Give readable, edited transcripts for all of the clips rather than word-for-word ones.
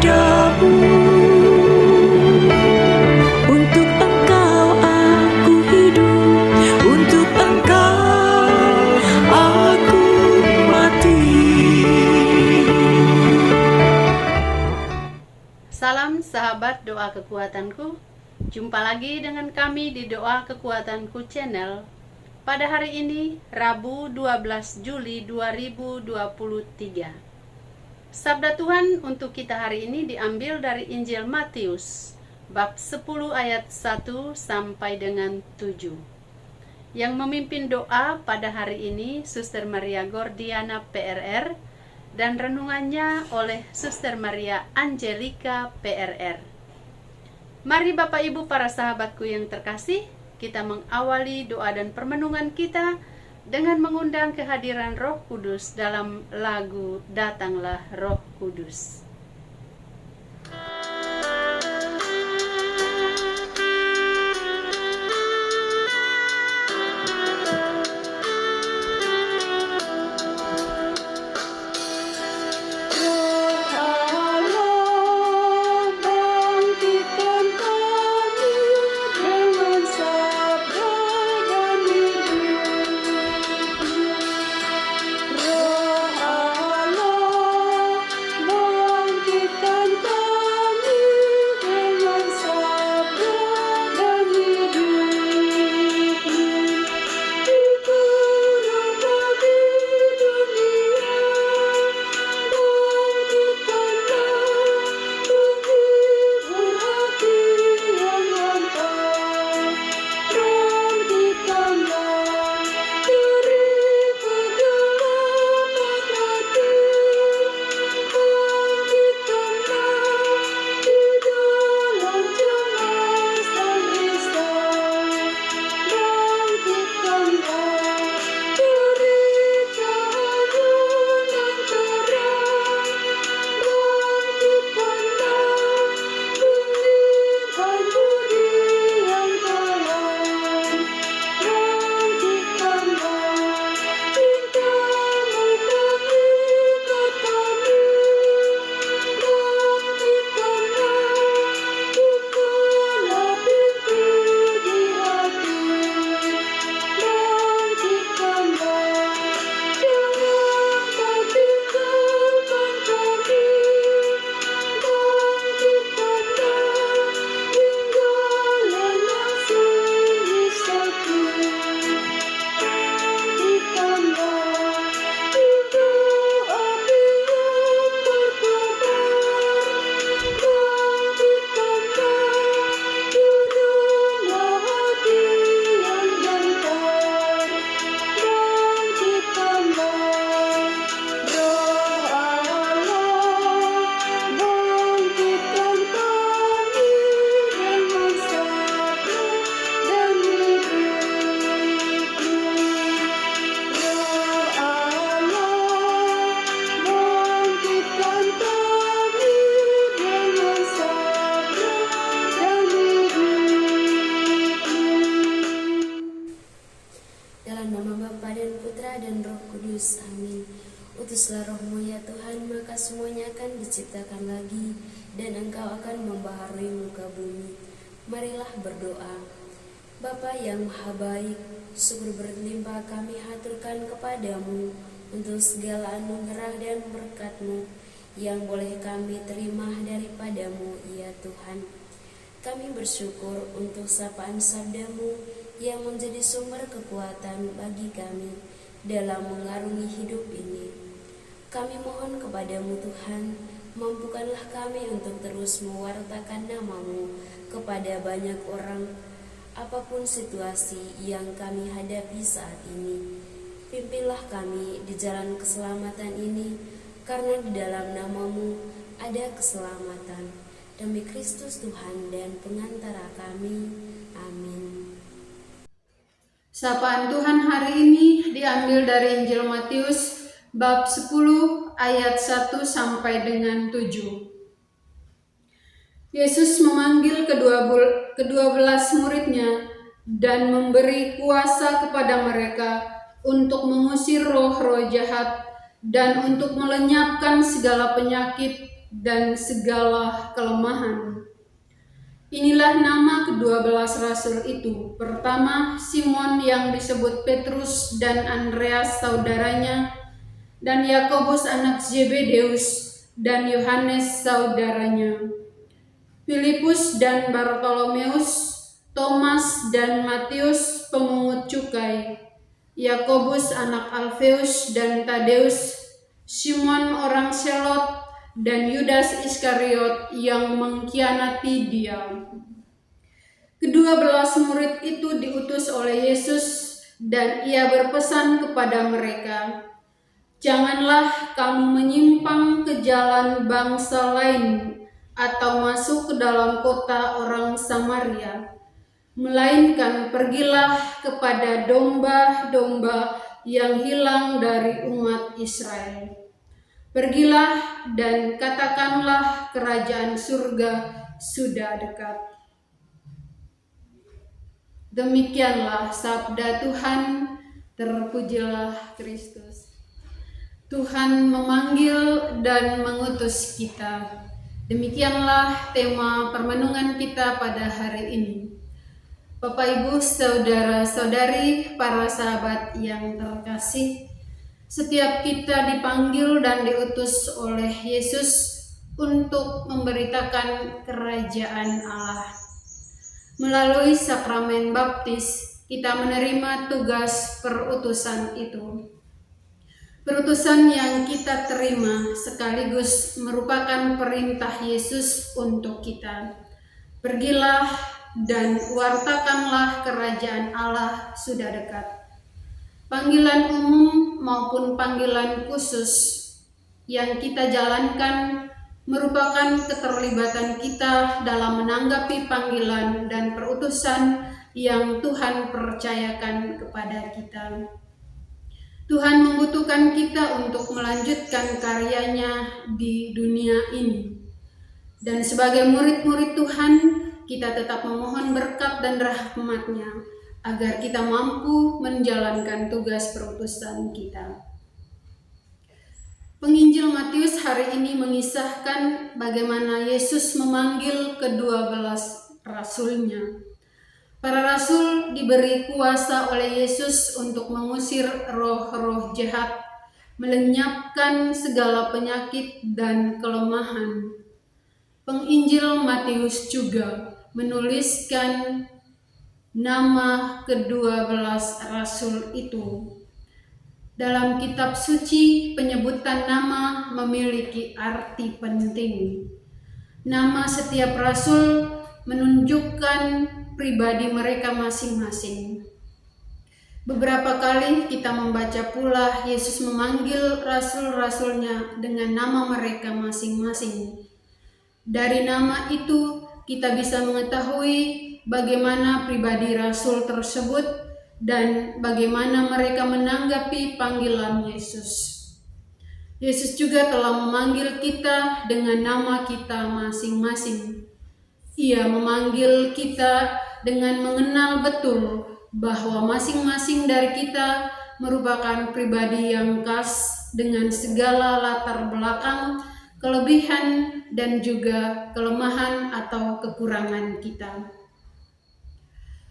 kepadamu. Untuk Engkau aku hidup, untuk Engkau aku mati. Salam sahabat doa kekuatanku. Jumpa lagi dengan kami di Doa Kekuatanku Channel. Pada hari ini, Rabu 12 Juli 2023. Sabda Tuhan untuk kita hari ini diambil dari Injil Matius, bab 10 ayat 1 sampai dengan 7. Yang memimpin doa pada hari ini, Suster Maria Gordiana PRR, dan renungannya oleh Suster Maria Angelika PRR. Mari Bapak Ibu para sahabatku yang terkasih, kita mengawali doa dan permenungan kita dengan mengundang kehadiran Roh Kudus dalam lagu Datanglah Roh Kudus. Amin. Utuslah Roh-Mu ya Tuhan, maka semuanya akan diciptakan lagi, dan Engkau akan membaharui muka bumi. Marilah berdoa. Bapa yang maha baik, syukur berlimpah kami haturkan kepadamu untuk segala anugerah dan berkat-Mu yang boleh kami terima daripadamu ya Tuhan. Kami bersyukur untuk sapaan sabda-Mu yang menjadi sumber kekuatan bagi kami dalam mengarungi hidup ini. Kami mohon kepadamu Tuhan, mampukanlah kami untuk terus mewartakan nama-Mu kepada banyak orang, apapun situasi yang kami hadapi saat ini. Pimpinlah kami di jalan keselamatan ini, karena di dalam nama-Mu ada keselamatan. Demi Kristus Tuhan dan pengantara kami. Amin. Sapaan Tuhan hari ini diambil dari Injil Matius bab 10 ayat 1 sampai dengan 7. Yesus memanggil kedua-belas muridnya dan memberi kuasa kepada mereka untuk mengusir roh-roh jahat dan untuk melenyapkan segala penyakit dan segala kelemahan. Inilah nama ke-12 rasul itu. Pertama, Simon yang disebut Petrus dan Andreas saudaranya, dan Yakobus anak Zebedeus dan Yohanes saudaranya, Filipus dan Bartolomeus, Thomas dan Matius pemungut cukai, Yakobus anak Alfeus dan Tadeus, Simon orang Selot, dan Yudas Iskariot yang mengkhianati dia. Ke-12 murid itu diutus oleh Yesus dan ia berpesan kepada mereka, "Janganlah kamu menyimpang ke jalan bangsa lain atau masuk ke dalam kota orang Samaria, melainkan pergilah kepada domba-domba yang hilang dari umat Israel. Pergilah dan katakanlah kerajaan surga sudah dekat." Demikianlah sabda Tuhan, terpujilah Kristus. Tuhan memanggil dan mengutus kita. Demikianlah tema permenungan kita pada hari ini. Bapak, Ibu, saudara-saudari, para sahabat yang terkasih, setiap kita dipanggil dan diutus oleh Yesus untuk memberitakan kerajaan Allah. Melalui sakramen baptis, kita menerima tugas perutusan itu. Perutusan yang kita terima sekaligus merupakan perintah Yesus untuk kita. Pergilah dan wartakanlah kerajaan Allah sudah dekat. Panggilan umum maupun panggilan khusus yang kita jalankan merupakan keterlibatan kita dalam menanggapi panggilan dan perutusan yang Tuhan percayakan kepada kita. Tuhan membutuhkan kita untuk melanjutkan karyanya di dunia ini. Dan sebagai murid-murid Tuhan, kita tetap memohon berkat dan rahmat-Nya agar kita mampu menjalankan tugas perutusan kita. Penginjil Matius hari ini mengisahkan bagaimana Yesus memanggil ke-12 rasulnya. Para rasul diberi kuasa oleh Yesus untuk mengusir roh-roh jahat, melenyapkan segala penyakit dan kelemahan. Penginjil Matius juga menuliskan nama ke-12 rasul itu. Dalam kitab suci, penyebutan nama memiliki arti penting. Nama setiap rasul menunjukkan pribadi mereka masing-masing. Beberapa kali kita membaca pula Yesus memanggil rasul-rasulnya dengan nama mereka masing-masing. Dari nama itu kita bisa mengetahui bagaimana pribadi rasul tersebut dan bagaimana mereka menanggapi panggilan Yesus. Yesus juga telah memanggil kita dengan nama kita masing-masing. Ia memanggil kita dengan mengenal betul bahwa masing-masing dari kita merupakan pribadi yang khas dengan segala latar belakang, kelebihan, dan juga kelemahan atau kekurangan kita.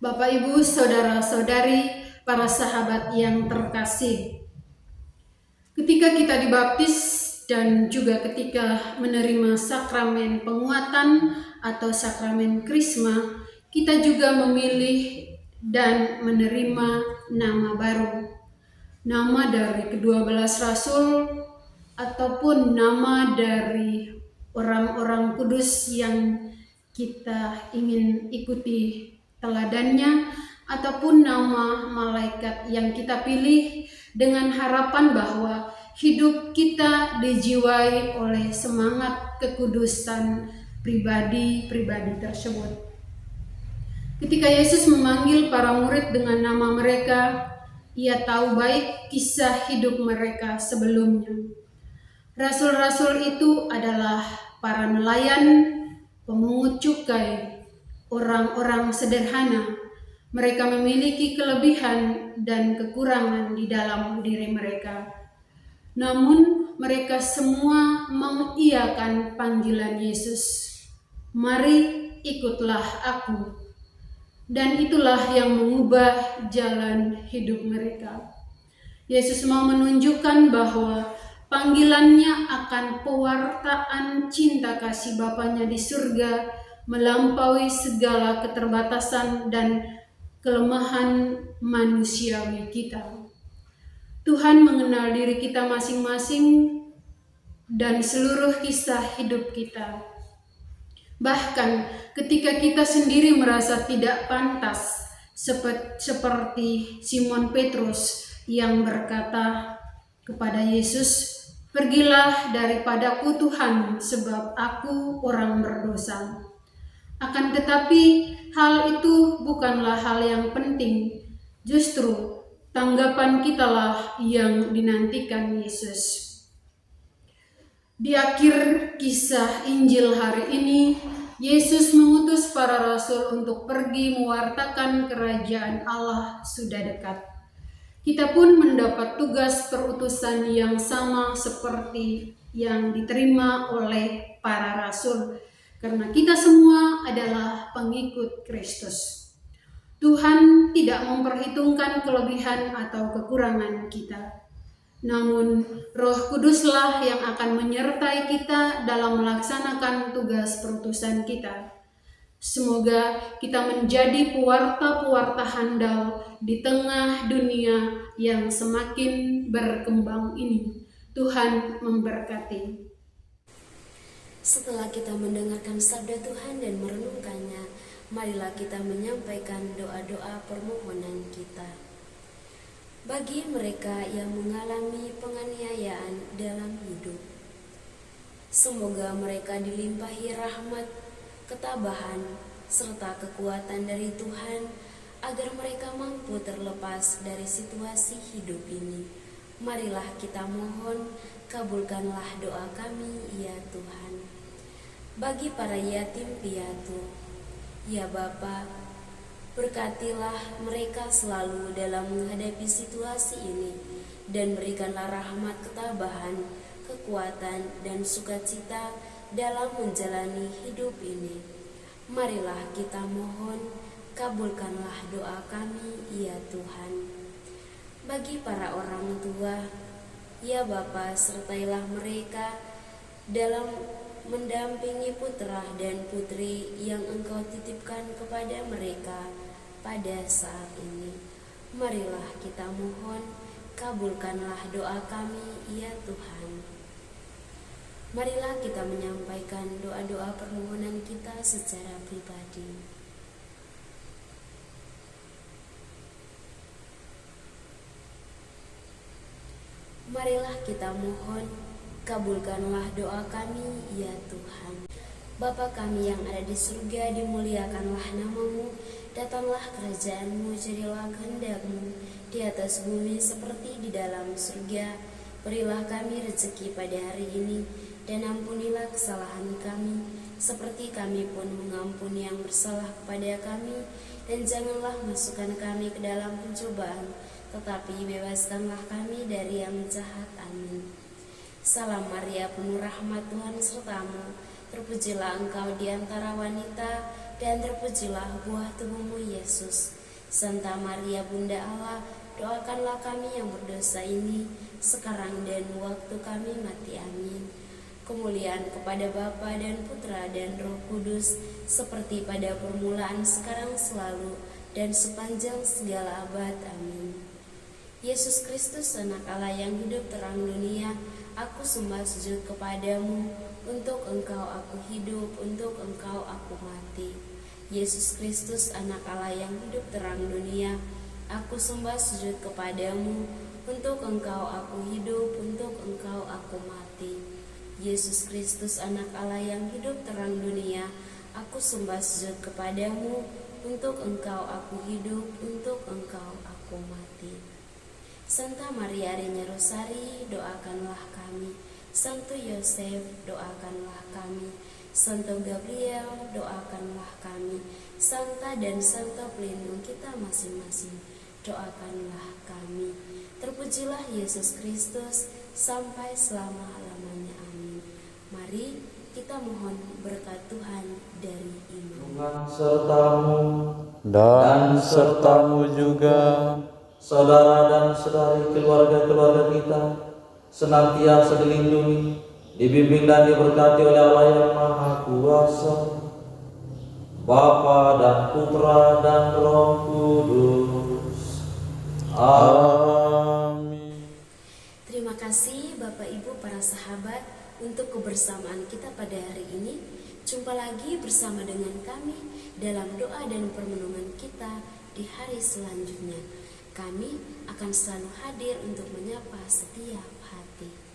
Bapak, Ibu, saudara-saudari, para sahabat yang terkasih, ketika kita dibaptis dan juga ketika menerima sakramen penguatan atau sakramen krisma, kita juga memilih dan menerima nama baru. Nama dari ke-12 rasul ataupun nama dari orang-orang kudus yang kita ingin ikuti teladannya, ataupun nama malaikat yang kita pilih dengan harapan bahwa hidup kita dijiwai oleh semangat kekudusan pribadi-pribadi tersebut. Ketika Yesus memanggil para murid dengan nama mereka, Ia tahu baik kisah hidup mereka sebelumnya. Rasul-rasul itu adalah para nelayan, pemungut cukai, orang-orang sederhana. Mereka memiliki kelebihan dan kekurangan di dalam diri mereka. Namun mereka semua mengiyakan panggilan Yesus. Mari ikutlah aku. Dan itulah yang mengubah jalan hidup mereka. Yesus mau menunjukkan bahwa panggilannya akan pewartaan cinta kasih Bapanya di surga melampaui segala keterbatasan dan kelemahan manusiawi kita. Tuhan mengenal diri kita masing-masing dan seluruh kisah hidup kita. Bahkan ketika kita sendiri merasa tidak pantas, seperti Simon Petrus yang berkata kepada Yesus, "Pergilah daripadaku Tuhan, sebab aku orang berdosa." Akan tetapi hal itu bukanlah hal yang penting. Justru tanggapan kitalah yang dinantikan Yesus. Di akhir kisah Injil hari ini, Yesus mengutus para rasul untuk pergi mewartakan kerajaan Allah sudah dekat. Kita pun mendapat tugas perutusan yang sama seperti yang diterima oleh para rasul, karena kita semua adalah pengikut Kristus. Tuhan tidak memperhitungkan kelebihan atau kekurangan kita. Namun Roh Kuduslah yang akan menyertai kita dalam melaksanakan tugas perutusan kita. Semoga kita menjadi pewarta-pewarta handal di tengah dunia yang semakin berkembang ini. Tuhan memberkati. Setelah kita mendengarkan sabda Tuhan dan merenungkannya, marilah kita menyampaikan doa-doa permohonan kita. Bagi mereka yang mengalami penganiayaan dalam hidup, semoga mereka dilimpahi rahmat, ketabahan, serta kekuatan dari Tuhan agar mereka mampu terlepas dari situasi hidup ini. Marilah kita mohon, kabulkanlah doa kami, ya Tuhan. Bagi para yatim piatu, ya Bapa, berkatilah mereka selalu dalam menghadapi situasi ini dan berikanlah rahmat, ketabahan, kekuatan, dan sukacita dalam menjalani hidup ini. Marilah kita mohon, kabulkanlah doa kami, ya Tuhan. Bagi para orang tua, ya Bapa, sertailah mereka dalam mendampingi putra dan putri yang Engkau titipkan kepada mereka pada saat ini. Marilah kita mohon, kabulkanlah doa kami, ya Tuhan. Marilah kita menyampaikan doa-doa permohonan kita secara pribadi. Marilah kita mohon, kabulkanlah doa kami, ya Tuhan. Bapa kami yang ada di surga, dimuliakanlah nama-Mu, datanglah kerajaan-Mu, jadilah kehendak-Mu di atas bumi seperti di dalam surga. Berilah kami rezeki pada hari ini, dan ampunilah kesalahan kami, seperti kami pun mengampuni yang bersalah kepada kami. Dan janganlah masukkan kami ke dalam pencobaan, tetapi bebaskanlah kami dari yang jahat. Amin. Salam Maria, penuh rahmat, Tuhan sertamu. Terpujilah engkau di antara wanita, dan terpujilah buah tubuhmu, Yesus. Santa Maria, Bunda Allah, doakanlah kami yang berdosa ini, sekarang dan waktu kami mati. Amin. Kemuliaan kepada Bapa dan Putra dan Roh Kudus, seperti pada permulaan, sekarang, selalu, dan sepanjang segala abad. Amin. Yesus Kristus, Anak Allah yang hidup terang dunia, aku sembah sujud kepadamu. Untuk Engkau aku hidup, untuk Engkau aku mati. Yesus Kristus, Anak Allah yang hidup terang dunia, aku sembah sujud kepadamu. Untuk Engkau aku hidup, untuk Engkau aku mati. Yesus Kristus, Anak Allah yang hidup terang dunia, aku sembah sujud kepadamu. Untuk Engkau aku hidup, untuk Engkau aku mati. Santa Maria Reina Rosari, doakanlah kami. Santo Yosef, doakanlah kami. Santo Gabriel, doakanlah kami. Santa dan Santo pelindung kita masing-masing, doakanlah kami. Terpujilah Yesus Kristus, sampai selama-lamanya. Amin. Mari kita mohon berkat Tuhan dari iman. Tuhan sertamu dan sertamu juga. saudara dan saudari keluarga-keluarga kita senantiasa dilindungi, dibimbing dan diberkati oleh Allah yang Maha Kuasa, Bapa dan Putra dan Roh Kudus. Amin. Terima kasih Bapak Ibu para sahabat untuk kebersamaan kita pada hari ini. Jumpa lagi bersama dengan kami dalam doa dan permenungan kita di hari selanjutnya. Kami akan selalu hadir untuk menyapa setiap hati.